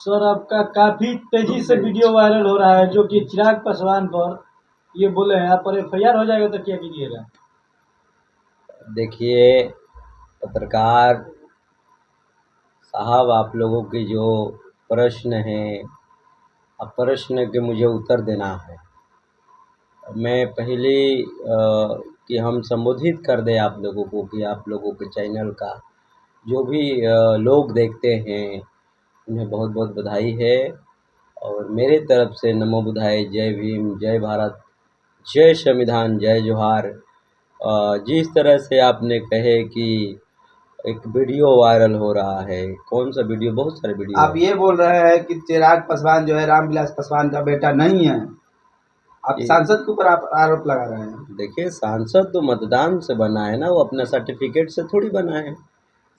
Sir, आपका काफी तेजी से वीडियो वायरल हो रहा है जो कि चिराग पासवान पर ये बोले हैं, आप पर एफआईआर हो जाएगा तो क्या कीजिएगा? देखिए पत्रकार साहब, आप लोगों के जो प्रश्न हैं, अब प्रश्न के मुझे उत्तर देना है। मैं पहले कि हम संबोधित कर दें आप लोगों को कि आप लोगों के चैनल का जो भी लोग देखते हैं उन्हें बहुत बहुत बधाई है। और मेरे तरफ से नमो बुधाय, जय भीम, जय भारत, जय संविधान, जय जोहार। जिस तरह से आपने कहे कि एक वीडियो वायरल हो रहा है, कौन सा वीडियो? बहुत सारे वीडियो आप है। ये बोल रहे हैं कि चिराग पासवान जो है रामविलास पासवान का बेटा नहीं है। आप सांसद के ऊपर आप आरोप लगा रहे हैं। देखिए, सांसद तो मतदान से बना है ना, वो अपना सर्टिफिकेट से थोड़ी बना है।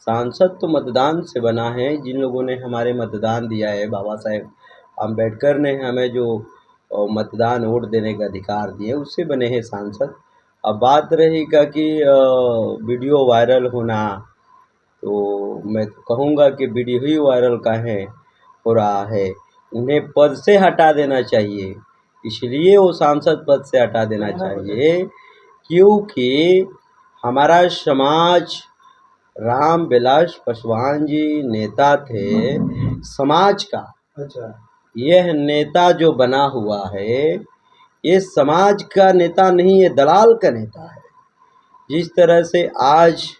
सांसद तो मतदान से बना है। जिन लोगों ने हमारे मतदान दिया है, बाबा साहेब अम्बेडकर ने हमें जो मतदान वोट देने का अधिकार दिए, उससे बने हैं सांसद। अब बात रहेगा कि वीडियो वायरल होना, तो मैं तो कहूँगा कि वीडियो ही वायरल काहे हो रहा है। उन्हें पद से हटा देना चाहिए। इसलिए वो सांसद पद से हटा देना चाहिए क्योंकि हमारा समाज, रामविलास पासवान जी नेता थे समाज का। अच्छा, यह नेता जो बना हुआ है, ये समाज का नेता नहीं, ये दलाल का नेता है। जिस तरह से आज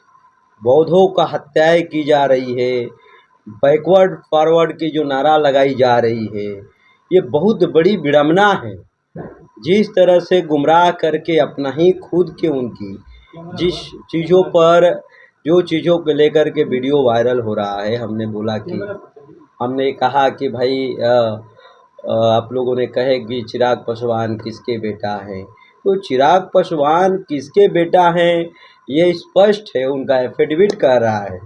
बौद्धों का हत्याएं की जा रही है, बैकवर्ड फॉरवर्ड की जो नारा लगाई जा रही है, ये बहुत बड़ी विडंबना है। जिस तरह से गुमराह करके अपना ही खुद के उनकी जिस चीज़ों पर, जो चीज़ों को लेकर के वीडियो वायरल हो रहा है, हमने कहा कि भाई आप लोगों ने कहे कि चिराग पासवान किसके बेटा हैं, तो चिराग पासवान किसके बेटा हैं ये स्पष्ट है। उनका एफिडेविट कह रहा है,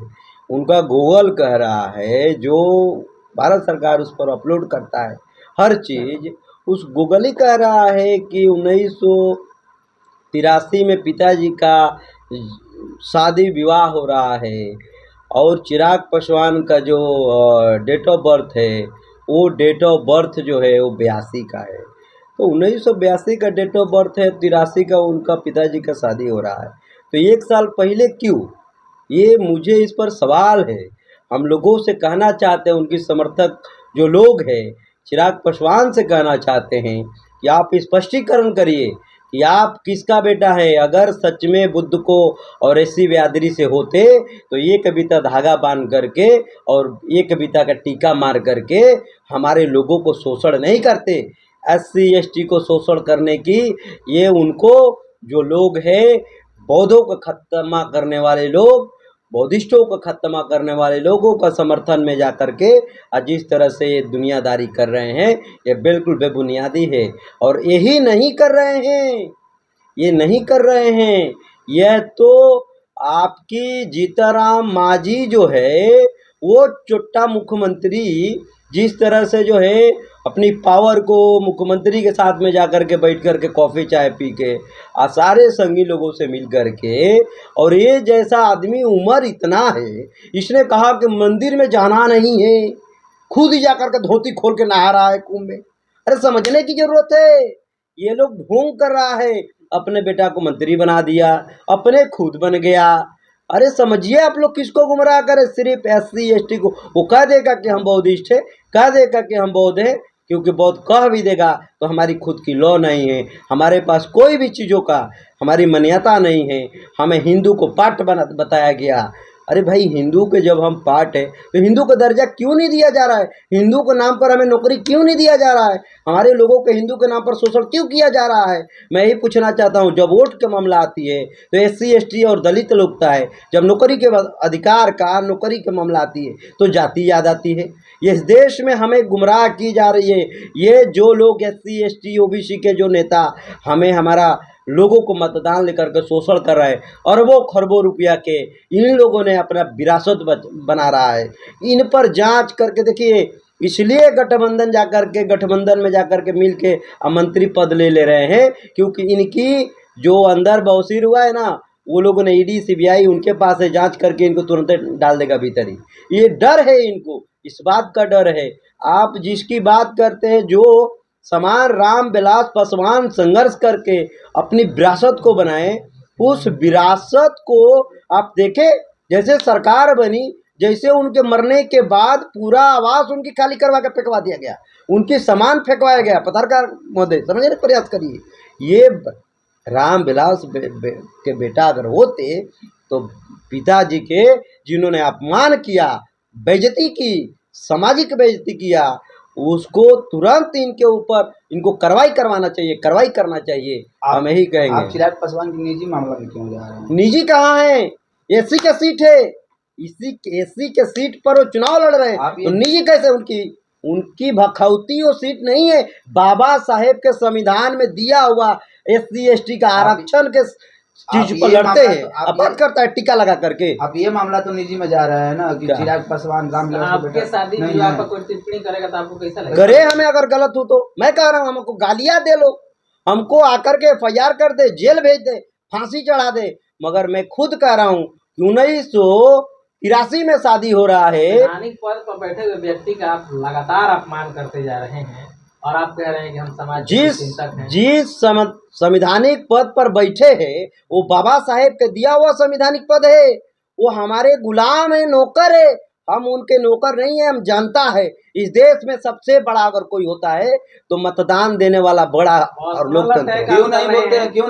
उनका गूगल कह रहा है, जो भारत सरकार उस पर अपलोड करता है हर चीज़, उस गूगल ही कह रहा है कि 1983 में पिताजी का शादी विवाह हो रहा है। और चिराग पासवान का जो डेट ऑफ बर्थ है, वो डेट ऑफ बर्थ जो है वो 82 का है। तो 1982 का डेट ऑफ बर्थ है, 83 का उनका पिताजी का शादी हो रहा है। तो 1 साल पहले क्यों? ये मुझे इस पर सवाल है। हम लोगों से कहना चाहते हैं, उनकी समर्थक जो लोग हैं चिराग पासवान से कहना चाहते हैं कि आप स्पष्टीकरण करिए कि आप किसका बेटा है। अगर सच में बुद्ध को और एससी बिरादरी से होते तो ये कविता धागा बांध करके और ये कविता का टीका मार करके हमारे लोगों को शोषण नहीं करते। एससी एसटी को शोषण करने की ये उनको जो लोग हैं, बौद्धों को खत्मा करने वाले लोग, बौद्धिस्टों को खत्मा करने वाले लोगों का समर्थन में जा कर के जिस तरह से ये दुनियादारी कर रहे हैं, ये बिल्कुल बेबुनियादी है। और यही नहीं कर रहे हैं, ये नहीं कर रहे हैं, यह तो आपकी जीताराम मांझी जो है, वो चुट्टा मुख्यमंत्री जिस तरह से जो है अपनी पावर को मुख्यमंत्री के साथ में जा कर के बैठ कर के कॉफ़ी चाय पी के सारे संगी लोगों से मिल कर के, और ये जैसा आदमी, उम्र इतना है, इसने कहा कि मंदिर में जाना नहीं है, खुद ही जाकर के धोती खोल के नहा रहा है कुंभ में। अरे समझने की जरूरत है। ये लोग ढोंग कर रहा है, अपने बेटा को मंत्री बना दिया, अपने खुद बन गया। अरे समझिए, आप लोग किसको गुमराह करें? सिर्फ एससी एसटी को। वो कह देगा कि हम बौद्धिस्ट है, कह देगा कि हम बौद्ध है, क्योंकि बौद्ध कह भी देगा तो हमारी खुद की लॉ नहीं है, हमारे पास कोई भी चीज़ों का हमारी मान्यता नहीं है, हमें हिंदू को पाठ बताया गया। अरे भाई, हिंदू के जब हम पार्ट है तो हिंदू का दर्जा क्यों नहीं दिया जा रहा है? हिंदू के नाम पर हमें नौकरी क्यों नहीं दिया जा रहा है? हमारे लोगों के हिंदू के नाम पर शोषण क्यों किया जा रहा है? मैं यही पूछना चाहता हूँ। जब वोट का मामला आती है तो एससी एसटी और दलित लोग का है, जब नौकरी के अधिकार का, नौकरी के मामला आती है तो जाति याद आती है। इस देश में हमें गुमराह की जा रही है। ये जो लोग एससी एसटी ओबीसी के जो नेता हमें, हमारा लोगों को मतदान लेकर के शोषण कर रहे हैं, अरबों खरबों रुपया के इन लोगों ने अपना विरासत बना रहा है। इन पर जांच करके देखिए, इसलिए गठबंधन में जाकर के मिल के मंत्री पद ले रहे हैं, क्योंकि इनकी जो अंदर बवासीर हुआ है ना, वो लोगों ने ईडी सीबीआई उनके पास है, जांच करके इनको तुरंत डाल देगा भीतर ही। ये डर है इनको, इस बात का डर है। आप जिसकी बात करते हैं, जो समान रामविलास पासवान संघर्ष करके अपनी विरासत को बनाए, उस विरासत को आप देखें, जैसे सरकार बनी, जैसे उनके मरने के बाद पूरा आवास उनकी खाली करवा के फेंकवा दिया गया, उनकी सामान फेंकवाया गया। पत्रकार महोदय समझने का प्रयास करिए, ये रामविलास के बेटा अगर होते तो पिताजी के जिन्होंने अपमान किया, बेइज्जती की, सामाजिक बेइज्जती किया, उसको तुरंत इनके ऊपर इनको कार्रवाई करवाना चाहिए, कार्रवाई करना चाहिए। हम यही आप कहेंगे। चिराग पासवान की निजी मामला में क्यों जा रहे हैं? निजी कहाँ है? एसी का सीट है, एसी के सीट पर वो चुनाव लड़ रहे हैं, तो निजी कैसे? उनकी भखौती वो सीट नहीं है, बाबा साहेब के संविधान में दिया हुआ SC ST का आरक्षण के चीज पर लड़ते हैं। अब बात करता है टीका लगा करके। अब ये मामला तो निजी में जा रहा है ना कि चिराग पासवान रामविलास का बेटा आपके शादी नहीं विवाह है। पर कोई टिप्पणी करेगा तो आपको कैसा लगेगा? करे हमें अगर गलत हो तो, मैं कह रहा हूँ हमको गालियां दे लो, हमको आकर के FIR कर दे, जेल भेज दे, फांसी चढ़ा दे, मगर मैं खुद कह रहा हूँ कि 1983 में शादी हो रहा है। संवैधानिक पद पर बैठे हुए व्यक्ति का आप लगातार अपमान करते जा रहे हैं और आप कह रहे हैं कि हम समाज के चिंतक हैं। जिस संवैधानिक पद पर बैठे हैं वो बाबा साहेब के दिया हुआ संवैधानिक पद है, वो हमारे गुलाम है, नौकर है, हम उनके नौकर नहीं है। हम जानता है इस देश में सबसे बड़ा अगर कोई होता है तो मतदान देने वाला बड़ा और लोकतंत्र। क्यों नहीं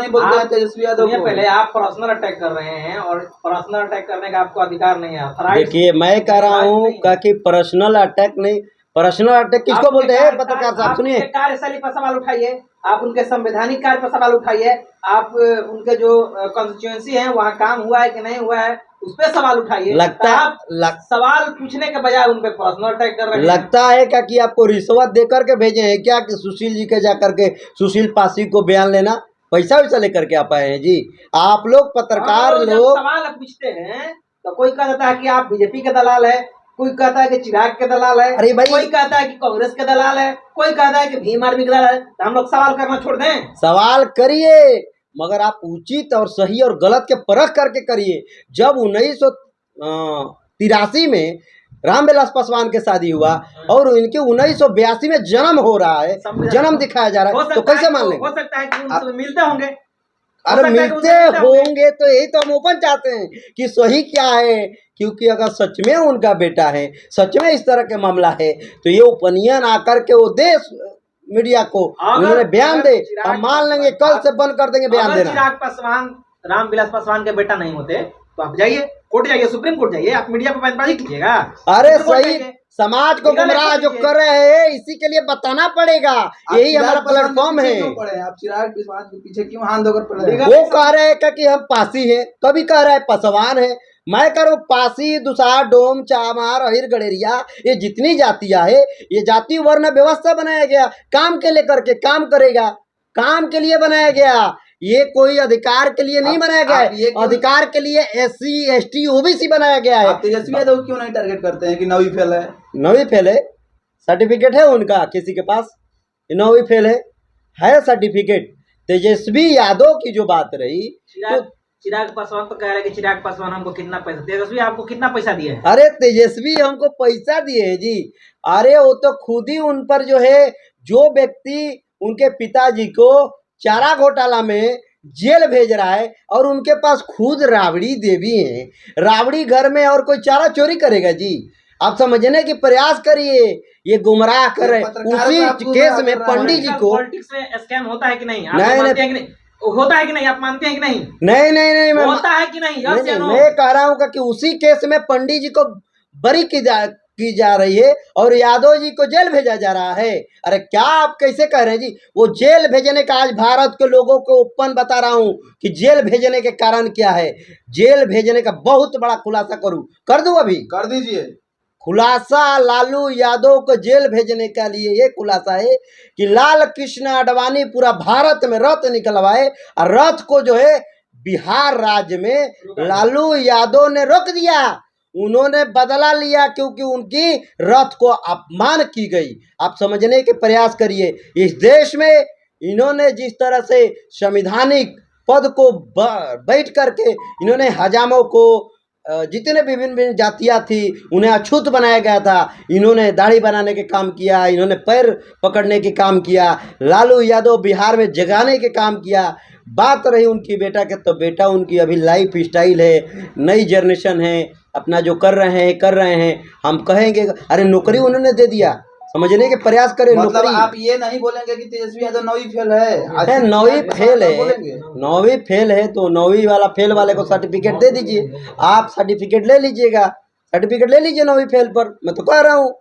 बोलते हैं तेजस्वी यादव को? पहले आप पर्सनल अटैक कर रहे हैं और पर्सनल अटैक करने का आपको अधिकार नहीं है। देखिए मैं कह रहा हूँ कि पर्सनल अटैक नहीं, पर्सनल अटैक किसको बोलते हैं? पत्रकार साहब सुनिए, कार्यशैली पर सवाल उठाइए, आप उनके संवैधानिक कार्य पर सवाल उठाइए, आप उनके जो कॉन्स्टिट्यूएंसी है वहाँ काम हुआ है कि नहीं हुआ है उस पर सवाल उठाइए। लगता आप सवाल पूछने के बजाय उन पे पर्सनल अटैक कर रहे हैं। लगता है क्या कि आपको रिश्वत दे करके भेजे हैं क्या कि सुशील जी के जा करके सुशील पासी को बयान लेना, पैसा वैसा लेकर के आप आए हैं? जी आप लोग पत्रकार लोग सवाल पूछते हैं तो कोई कहता है कि आप बीजेपी के दलाल है, कोई कहता है कि चिराग के दलाल है, अरे भाई, कोई कहता है कि कांग्रेस के दलाल है, कोई कहता है कि भीम आर्मी के दलाल है। तो हम लोग सवाल करना छोड़ दें? सवाल करिए, मगर आप उचित और सही और गलत के परख करके करिए। जब 1983 में रामविलास पासवान के शादी हुआ और इनके 1982 में जन्म हो रहा है, जन्म दिखाया जा रहा है, तो कैसे मान लेंगे? हो सकता है कि उनसे मिलते होंगे, अरे मिलते होंगे तो यही तो हम ओपन चाहते हैं कि सही क्या है, क्योंकि अगर सच में उनका बेटा है, सच में इस तरह के मामला है, तो ये ओपिनियन आकर के वो देश मीडिया को उन्होंने बयान दे, हम मान लेंगे, कल से बंद कर देंगे बयान देना। चिराग पासवान रामविलास पासवान के बेटा नहीं होते तो आप जाइए कोर्ट, जाइए सुप्रीम कोर्ट जाइए, आप मीडिया पर बयानबाजी कीजिएगा। अरे सही, समाज को गुमराह जो कर रहे हैं इसी के लिए बताना पड़ेगा, यही हमारा प्लेटफॉर्म है। आप चिराग पासवान के पीछे क्यों हाथ धोकर पड़े? वो कह रहे हैं कि हम पासी हैं, कभी कह रहा है पासवान है। मैं कह रहा हूँ पासी, दुसार, डोम, चामार, अहिर, गडेरिया, ये जितनी जातियां है, ये जाति वर्ण व्यवस्था बनाया गया काम के लेकर के, काम करेगा, काम के लिए बनाया गया, ये कोई अधिकार के लिए नहीं बनाया गया है। अधिकार के लिए SC ST OBC बनाया गया है। तेजस्वी यादव क्यों नहीं टारगेट करते हैं कि 9वीं फेल है? 9वीं फेल है, सर्टिफिकेट है उनका किसी के पास, 9वीं फेल है सर्टिफिकेट। तेजस्वी यादव की जो बात रही, तो चिराग पासवान तो कह रहे हैं कि चिराग पासवान हमको कितना पैसा, तेजस्वी आपको कितना पैसा दिए हैं? अरे तेजस्वी हमको पैसा दिए है जी, अरे वो तो खुद ही उन पर जो है, जो व्यक्ति उनके पिताजी को चारा घोटाला में जेल भेज रहा है और उनके पास खुद राबड़ी देवी है, राबड़ी घर में और कोई चारा चोरी करेगा जी? आप समझने की प्रयास करिए, ये गुमराह कर रहे। उसी केस में पंडित जी को पॉलिटिक्स में स्कैम होता है कि नहीं? आप मानते हैं कि नहीं? होता है कि नहीं? आप मानते हैं कि नहीं? नहीं होता है कि नहीं? मैं कह रहा हूँ कि उसी केस में पंडित जी को बरी की जा रही है और यादव जी को जेल भेजा जा रहा है। अरे क्या आप कैसे कह रहे हैं जी? वो जेल भेजने का, आज भारत के लोगों को ओपन बता रहा हूँ कि जेल भेजने के कारण क्या है। जेल भेजने का बहुत बड़ा खुलासा कर दूं? अभी कर दीजिए खुलासा। लालू यादव को जेल भेजने के लिए ये खुलासा है कि लाल कृष्ण आडवाणी पूरा भारत में रथ निकलवाए और रथ को जो है बिहार राज्य में लालू यादव ने रोक दिया, उन्होंने बदला लिया क्योंकि उनकी रथ को अपमान की गई। आप समझने के प्रयास करिए, इस देश में इन्होंने जिस तरह से संवैधानिक पद को बैठ करके इन्होंने हजामों को, जितने विभिन्न जातियाँ थी उन्हें अछूत बनाया गया था। इन्होंने दाढ़ी बनाने के काम किया, इन्होंने पैर पकड़ने के काम किया, लालू यादव बिहार में जगाने के काम किया। बात रही उनकी बेटा के, तो बेटा उनकी अभी लाइफ स्टाइल है, नई जनरेशन है, अपना जो कर रहे हैं। हम कहेंगे अरे नौकरी उन्होंने दे दिया, समझने के प्रयास करें। मतलब नौकरी आप ये नहीं बोलेंगे कि तेजस्वी यादव 9वीं फेल है? 9वीं फेल है, बोलेंगे 9वीं फेल है तो 9वीं वाला फेल वाले को सर्टिफिकेट दे दीजिए। आप सर्टिफिकेट ले लीजिएगा, सर्टिफिकेट ले लीजिए 9वीं फेल पर, मैं तो कह रहा हूँ।